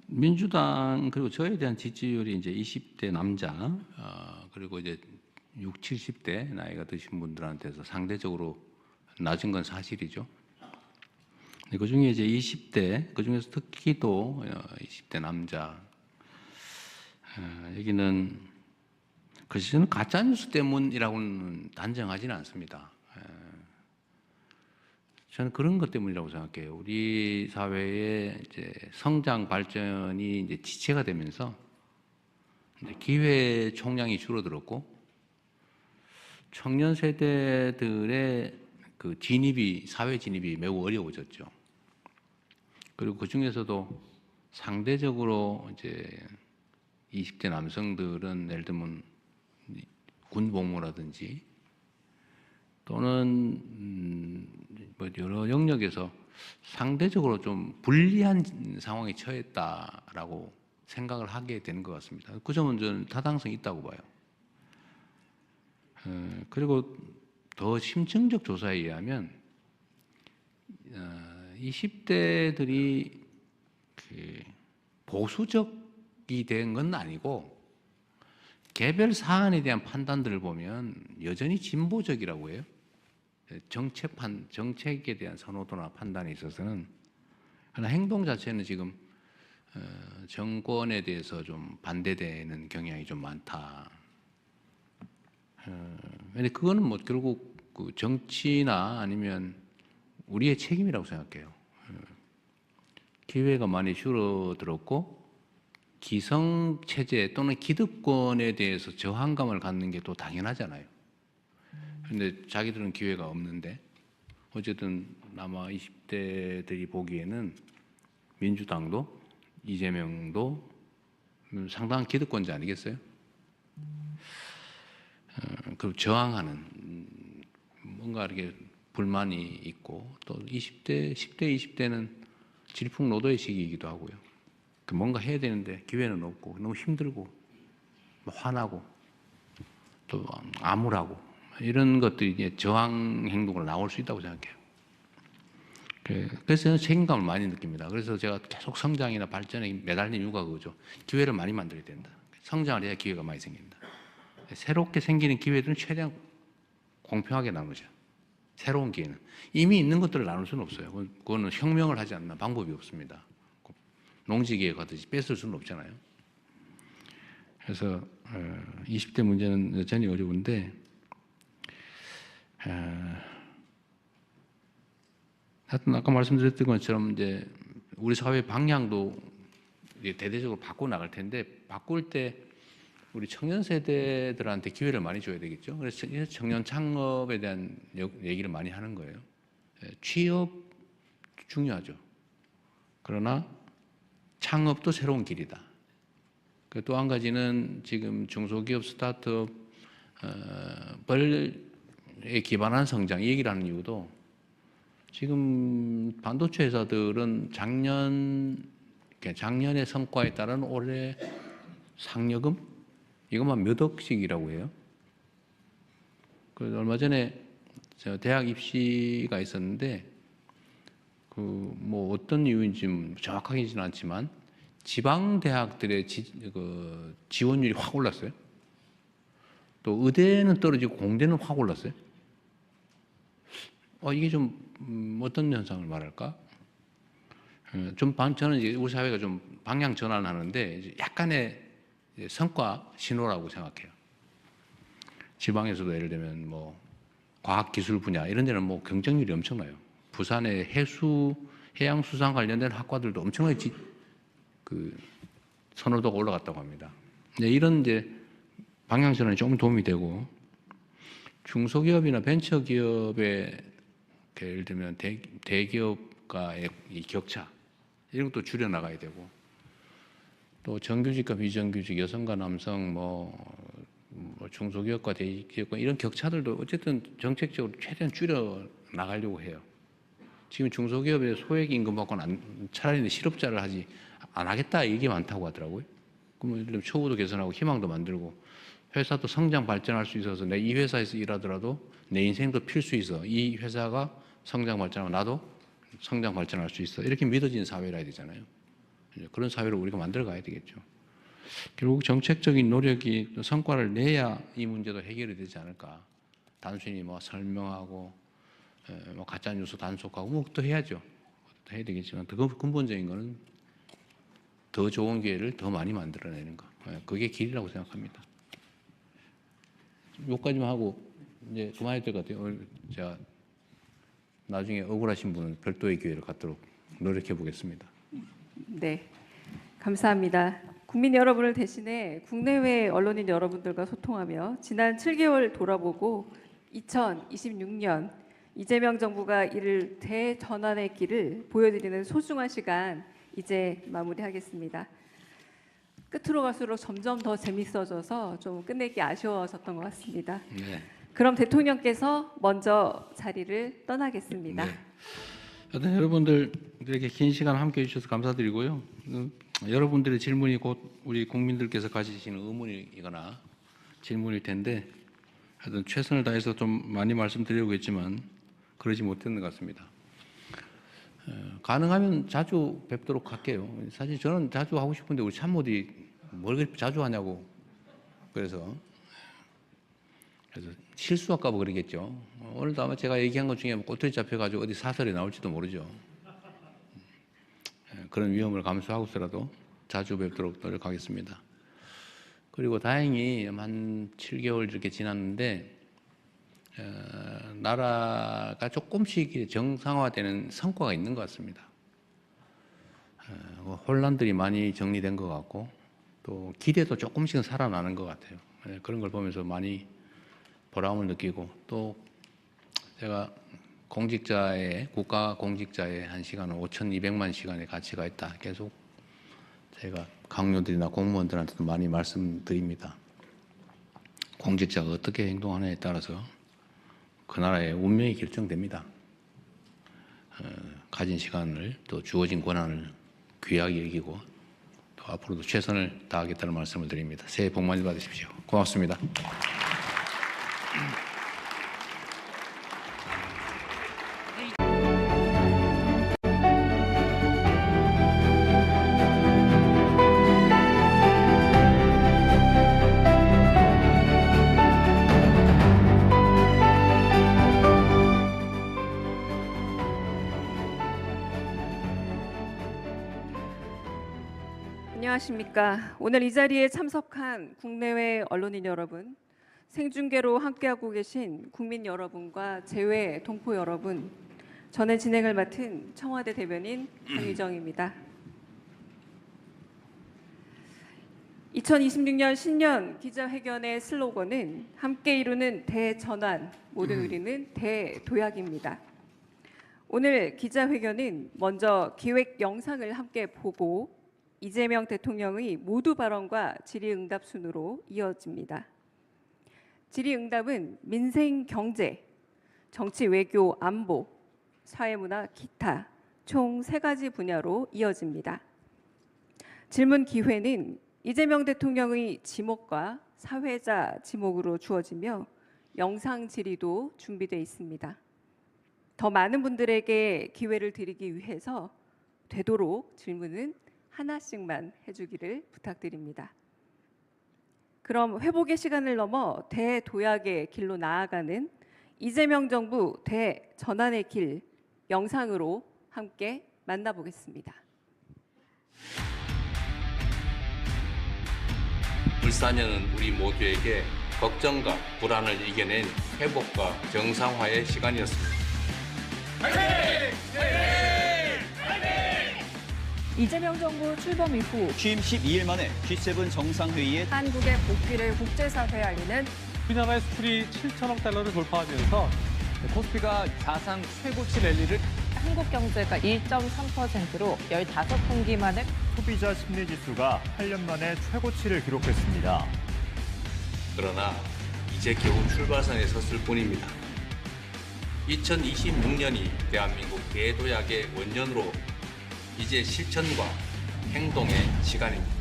민주당 그리고 저에 대한 지지율이 이제 20대 남자 그리고 이제 6, 70대 나이가 드신 분들한테서 상대적으로 낮은 건 사실이죠. 그 중에 이제 20대, 그 중에서 특히 또 20대 남자 여기는 글쎄 저는 가짜 뉴스 때문이라고는 단정하지는 않습니다. 저는 그런 것 때문이라고 생각해요. 우리 사회의 이제 성장 발전이 이제 지체가 되면서 이제 기회 총량이 줄어들었고 청년 세대들의 그 사회 진입이 매우 어려워졌죠. 그리고 그 중에서도 상대적으로 이제 20대 남성들은 예를 들면 군 복무라든지 또는 뭐 여러 영역에서 상대적으로 좀 불리한 상황에 처했다라고 생각을 하게 되는 것 같습니다. 그 점은 저는 타당성이 있다고 봐요. 그리고 더 심층적 조사에 의하면 20대들이 그 보수적이 된 건 아니고 개별 사안에 대한 판단들을 보면 여전히 진보적이라고 해요. 정책에 대한 선호도나 판단에 있어서는. 그러나 행동 자체는 지금 정권에 대해서 좀 반대되는 경향이 좀 많다. 근데 그거는 뭐 결국 그 정치나 아니면 우리의 책임이라고 생각해요. 기회가 많이 줄어들었고 기성 체제 또는 기득권에 대해서 저항감을 갖는 게 또 당연하잖아요. 그런데 자기들은 기회가 없는데 어쨌든 아마 20대들이 보기에는 민주당도 이재명도 상당한 기득권자 아니겠어요? 그리고 저항하는 뭔가 이렇게 불만이 있고 또 10대, 20대는 질풍노도의 시기이기도 하고요. 뭔가 해야 되는데 기회는 없고 너무 힘들고 화나고 또 암울하고 이런 것들이 이제 저항 행동으로 나올 수 있다고 생각해요. 그래서 저는 책임감을 많이 느낍니다. 그래서 제가 계속 성장이나 발전에 매달린 이유가 그거죠. 기회를 많이 만들어야 된다. 성장을 해야 기회가 많이 생긴다. 새롭게 생기는 기회들은 최대한 공평하게 나누자. 새로운 기회는. 이미 있는 것들을 나눌 수는 없어요. 그거는 혁명을 하지 않는 방법이 없습니다. 농지기에 가듯이 뺏을 수는 없잖아요. 그래서 20대 문제는 여전히 어려운데 하여튼 아까 말씀드렸던 것처럼 이제 우리 사회 방향도 이제 대대적으로 바꿔 나갈 텐데 바꿀 때 우리 청년 세대들한테 기회를 많이 줘야 되겠죠. 그래서 청년 창업에 대한 얘기를 많이 하는 거예요. 취업 중요하죠. 그러나 창업도 새로운 길이다. 또 한 가지는 지금 중소기업 스타트업에 기반한 성장 이 얘기를 하는 이유도 지금 반도체 회사들은 작년의 성과에 따른 올해 상여금 이것만 몇 억씩이라고 해요. 그래서 얼마 전에 저 대학 입시가 있었는데 그 뭐 어떤 이유인지 정확하지는 않지만 지방 대학들의 지원율이 확 올랐어요. 또 의대는 떨어지고 공대는 확 올랐어요. 이게 좀 어떤 현상을 말할까? 저는 이제 우리 사회가 좀 방향 전환을 하는데 이제 약간의 이제 성과 신호라고 생각해요. 지방에서도 예를 들면 뭐 과학기술 분야 이런 데는 뭐 경쟁률이 엄청나요. 부산의 해양수산 관련된 학과들도 엄청나게 선호도가 올라갔다고 합니다. 네, 이런 이제 방향 전환이 조금 도움이 되고 중소기업이나 벤처기업의 예를 들면 대기업과의 이 격차 이런 것도 줄여 나가야 되고 또 정규직과 비정규직, 여성과 남성, 뭐 중소기업과 대기업과 이런 격차들도 어쨌든 정책적으로 최대한 줄여 나가려고 해요. 지금 중소기업에 소액 임금 받고는 차라리 실업자를 하지 안 하겠다 얘기 많다고 하더라고요. 그러면 예를 들면 처우도 개선하고 희망도 만들고 회사도 성장 발전할 수 있어서 내 이 회사에서 일하더라도 내 인생도 필 수 있어. 이 회사가 성장 발전하면 나도 성장 발전할 수 있어. 이렇게 믿어지는 사회라 해야 되잖아요. 그런 사회를 우리가 만들어 가야 되겠죠. 결국 정책적인 노력이 성과를 내야 이 문제도 해결이 되지 않을까. 단순히 뭐 설명하고 뭐 가짜 뉴스 단속하고 뭐 또 해야죠. 해야 되겠지만 더 근본적인 거는 더 좋은 기회를 더 많이 만들어내는 거. 그게 길이라고 생각합니다. 여기까지만 하고 이제 그만해야 될 것 같아요. 오늘 제가 나중에 억울하신 분은 별도의 기회를 갖도록 노력해 보겠습니다. 네, 감사합니다. 국민 여러분을 대신해 국내외 언론인 여러분들과 소통하며 지난 7개월 돌아보고 2026년 이재명 정부가 이를 대전환의 길을 보여드리는 소중한 시간 이제 마무리하겠습니다. 끝으로 갈수록 점점 더 재밌어져서 좀 끝내기 아쉬워졌던 것 같습니다. 네. 그럼 대통령께서 먼저 자리를 떠나겠습니다. 네. 하여튼 여러분들 이렇게 긴 시간 함께 해주셔서 감사드리고요. 여러분들의 질문이 곧 우리 국민들께서 가지시는 의문이거나 질문일 텐데 하여튼 최선을 다해서 좀 많이 말씀드리려고 했지만 그러지 못했는 것 같습니다. 가능하면 자주 뵙도록 할게요. 사실 저는 자주 하고 싶은데 우리 참모들이 뭘 그렇게 자주 하냐고 그래서 실수할까 봐 그러겠죠. 오늘도 아마 제가 얘기한 것 중에 꼬투리 잡혀가지고 어디 사설에 나올지도 모르죠. 그런 위험을 감수하고서라도 자주 뵙도록 노력하겠습니다. 그리고 다행히 한 7개월 이렇게 지났는데 나라가 조금씩 정상화되는 성과가 있는 것 같습니다. 혼란들이 많이 정리된 것 같고 또 기대도 조금씩은 살아나는 것 같아요. 그런 걸 보면서 많이 보람을 느끼고 또 제가 국가 공직자의 한 시간은 5,200만 시간의 가치가 있다. 계속 제가 강요들이나 공무원들한테도 많이 말씀드립니다. 공직자가 어떻게 행동하느냐에 따라서 그 나라의 운명이 결정됩니다. 가진 시간을 또 주어진 권한을 귀하게 여기고 또 앞으로도 최선을 다하겠다는 말씀을 드립니다. 새해 복 많이 받으십시오. 고맙습니다. 안녕하십니까. 오늘 이 자리에 참석한 국내외 언론인 여러분, 생중계로 함께하고 계신 국민 여러분과 재외 동포 여러분, 저는 진행을 맡은 청와대 대변인 강유정입니다. 2026년 신년 기자회견의 슬로건은 함께 이루는 대전환, 모든 우리는 대도약입니다. 오늘 기자회견은 먼저 기획 영상을 함께 보고 이재명 대통령의 모두 발언과 질의응답 순으로 이어집니다. 질의응답은 민생 경제, 정치 외교 안보, 사회문화 기타 총 3가지 분야로 이어집니다. 질문 기회는 이재명 대통령의 지목과 사회자 지목으로 주어지며 영상 질의도 준비되어 있습니다. 더 많은 분들에게 기회를 드리기 위해서 되도록 질문은 하나씩만 해주기를 부탁드립니다. 그럼 회복의 시간을 넘어 대도약의 길로 나아가는 이재명 정부 대전환의 길 영상으로 함께 만나보겠습니다. 울산여는 우리 모두에게 걱정과 불안을 이겨낸 회복과 정상화의 시간이었습니다. 이재명 정부 출범 이후 취임 12일 만에 G7 정상회의에 한국의 복귀를 국제사회에 알리는 우리나라의 수출이 7천억 달러를 돌파하면서 코스피가 사상 최고치 랠리를 한국 경제가 1.3%로 15분기 만에 소비자 심리지수가 8년 만에 최고치를 기록했습니다. 그러나 이제 겨우 출발선에 섰을 뿐입니다. 2026년이 대한민국 대도약의 원년으로 이제 실천과 행동의 시간입니다.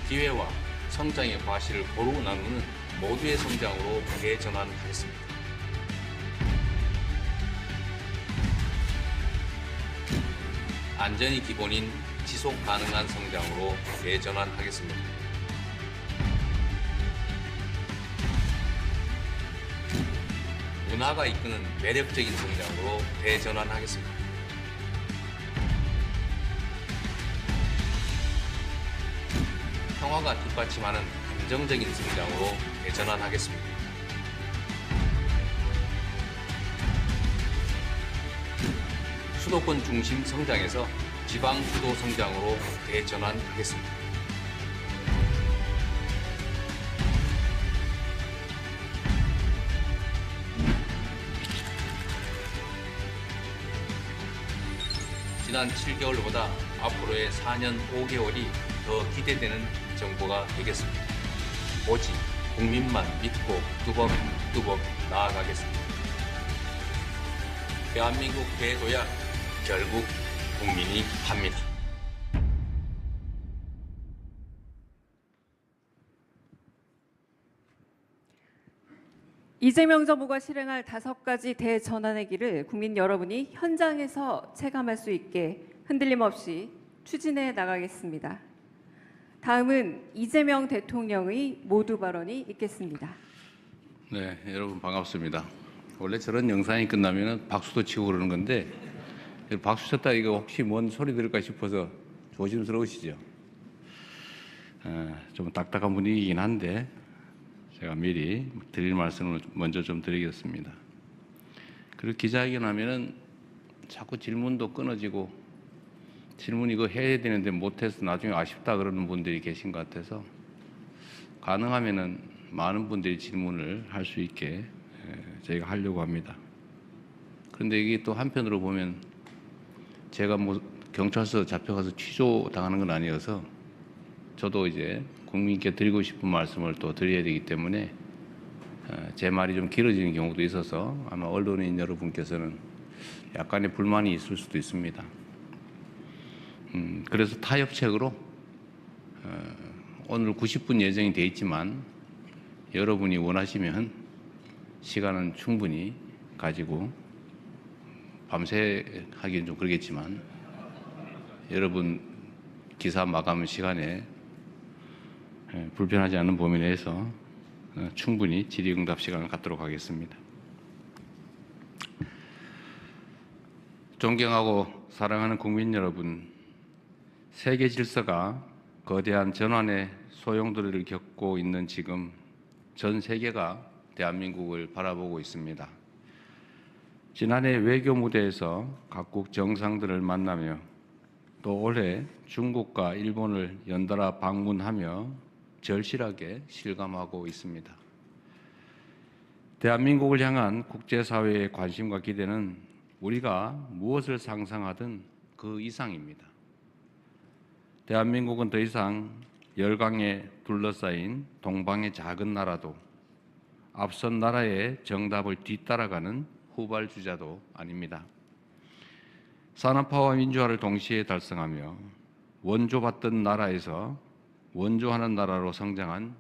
기회와 성장의 과실을 고루 나누는 모두의 성장으로 대전환하겠습니다. 안전이 기본인 지속 가능한 성장으로 대전환하겠습니다. 문화가 이끄는 매력적인 성장으로 대전환하겠습니다. 평화가 뒷받침하는 안정적인 성장으로 대전환하겠습니다. 수도권 중심 성장에서 지방 주도 성장으로 대전환하겠습니다. 지난 7개월보다 앞으로의 4년 5개월이 더 기대되는 정부가 되겠습니다. 오직 국민만 믿고 뚜벅뚜벅 나아가겠습니다. 대한민국 대도약 결국 국민이 합니다. 이재명 정부가 실행할 5가지 대전환의 길을 국민 여러분이 현장에서 체감할 수 있게 흔들림 없이 추진해 나가겠습니다. 다음은 이재명 대통령의 모두 발언이 있겠습니다. 네, 여러분 반갑습니다. 원래 저런 영상이 끝나면 박수도 치고 그러는 건데 박수 쳤다 이거 혹시 뭔 소리 들을까 싶어서 조심스러우시죠? 좀 딱딱한 분위기이긴 한데 제가 미리 드릴 말씀을 먼저 좀 드리겠습니다. 그리고 기자회견 하면은 자꾸 질문도 끊어지고 질문 이거 해야 되는데 못해서 나중에 아쉽다 그러는 분들이 계신 것 같아서 가능하면은 많은 분들이 질문을 할 수 있게 저희가 하려고 합니다. 그런데 이게 또 한편으로 보면 제가 뭐 경찰서 잡혀가서 취조 당하는 건 아니어서 저도 이제 국민께 드리고 싶은 말씀을 또 드려야 되기 때문에 제 말이 좀 길어지는 경우도 있어서 아마 언론인 여러분께서는 약간의 불만이 있을 수도 있습니다. 그래서 타협책으로 오늘 90분 예정이 돼 있지만 여러분이 원하시면 시간은 충분히 가지고 밤새 하기는 좀 그러겠지만 여러분 기사 마감 시간에 불편하지 않은 범위 내에서 충분히 질의응답 시간을 갖도록 하겠습니다. 존경하고 사랑하는 국민 여러분, 세계 질서가 거대한 전환의 소용돌이를 겪고 있는 지금 전 세계가 대한민국을 바라보고 있습니다. 지난해 외교 무대에서 각국 정상들을 만나며 또 올해 중국과 일본을 연달아 방문하며 절실하게 실감하고 있습니다. 대한민국을 향한 국제사회의 관심과 기대는 우리가 무엇을 상상하든 그 이상입니다. 대한민국은 더 이상 열강에 둘러싸인 동방의 작은 나라도 앞선 나라의 정답을 뒤따라가는 후발주자도 아닙니다. 산업화와 민주화를 동시에 달성하며 원조받던 나라에서 원조하는 나라로 성장한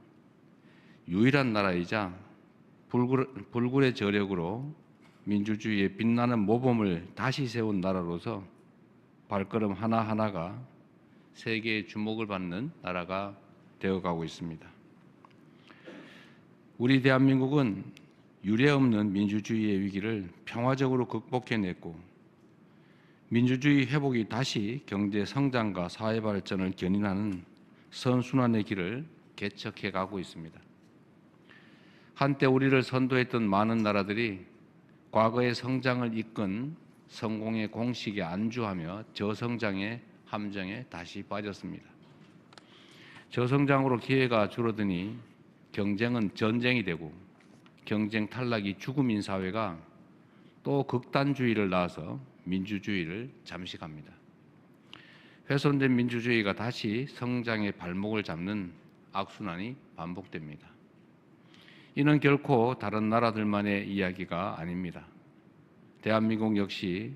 유일한 나라이자 불굴의 저력으로 민주주의의 빛나는 모범을 다시 세운 나라로서 발걸음 하나하나가 세계의 주목을 받는 나라가 되어가고 있습니다. 우리 대한민국은 유례없는 민주주의의 위기를 평화적으로 극복해냈고 민주주의 회복이 다시 경제 성장과 사회 발전을 견인하는 선순환의 길을 개척해 가고 있습니다. 한때 우리를 선도했던 많은 나라들이 과거의 성장을 이끈 성공의 공식에 안주하며 저성장의 함정에 다시 빠졌습니다. 저성장으로 기회가 줄어드니 경쟁은 전쟁이 되고 경쟁 탈락이 죽음인 사회가 또 극단주의를 낳아서 민주주의를 잠식합니다. 훼손된 민주주의가 다시 성장의 발목을 잡는 악순환이 반복됩니다. 이는 결코 다른 나라들만의 이야기가 아닙니다. 대한민국 역시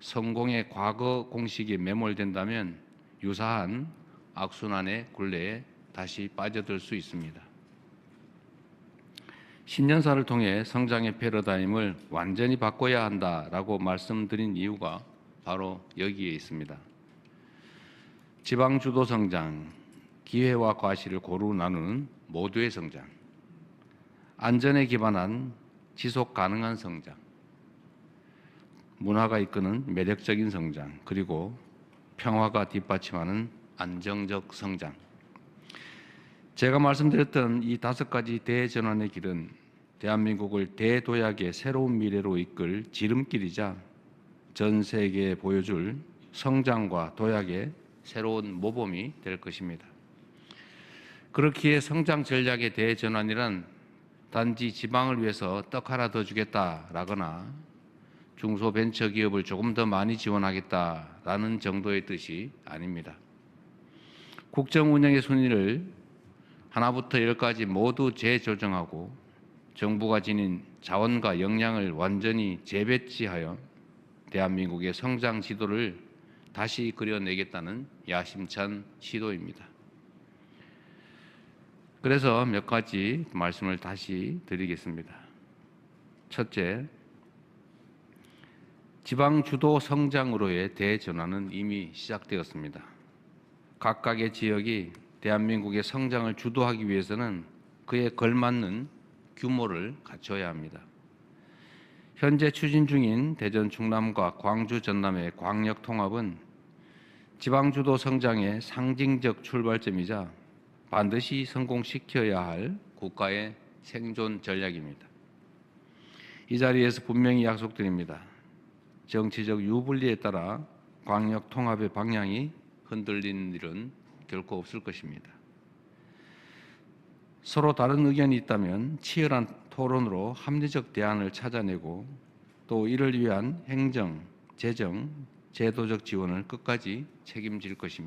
성공의 과거 공식에 매몰된다면 유사한 악순환의 굴레에 다시 빠져들 수 있습니다. 신년사를 통해 성장의 패러다임을 완전히 바꿔야 한다라고 말씀드린 이유가 바로 여기에 있습니다. 지방주도 성장, 기회와 과실을 고루 나누는 모두의 성장, 안전에 기반한 지속 가능한 성장, 문화가 이끄는 매력적인 성장, 그리고 평화가 뒷받침하는 안정적 성장. 제가 말씀드렸던 이 5가지 대전환의 길은 대한민국을 대도약의 새로운 미래로 이끌 지름길이자 전 세계에 보여줄 성장과 도약의 새로운 모범이 될 것입니다. 그렇기에 성장 전략의 대전환이란 단지 지방을 위해서 떡 하나 더 주겠다라거나 중소벤처기업을 조금 더 많이 지원하겠다라는 정도의 뜻이 아닙니다. 국정 운영의 순위를 하나부터 10까지 모두 재조정하고 정부가 지닌 자원과 역량을 완전히 재배치하여 대한민국의 성장 지도를 다시 그려내겠다는 야심찬 시도입니다. 그래서 몇 가지 말씀을 다시 드리겠습니다. 첫째, 지방 주도 성장으로의 대전환은 이미 시작되었습니다. 각각의 지역이 대한민국의 성장을 주도하기 위해서는 그에 걸맞는 규모를 갖춰야 합니다. 현재 추진 중인 대전 충남과 광주 전남의 광역 통합은 지방 주도 성장의 상징적 출발점이자 반드시 성공시켜야 할 국가의 생존 전략입니다. 이 자리에서 분명히 약속드립니다. 정치적 유불리에 따라 광역 통합의 방향이 흔들리는 일은 결코 없을 것입니다. 서로 다른 의견이 있다면 치열한 토론으로 합리적 대안을 찾아내고 또 이를 위한 행정, 재정, 제도적 지원을 끝까지 책임질 것입니다.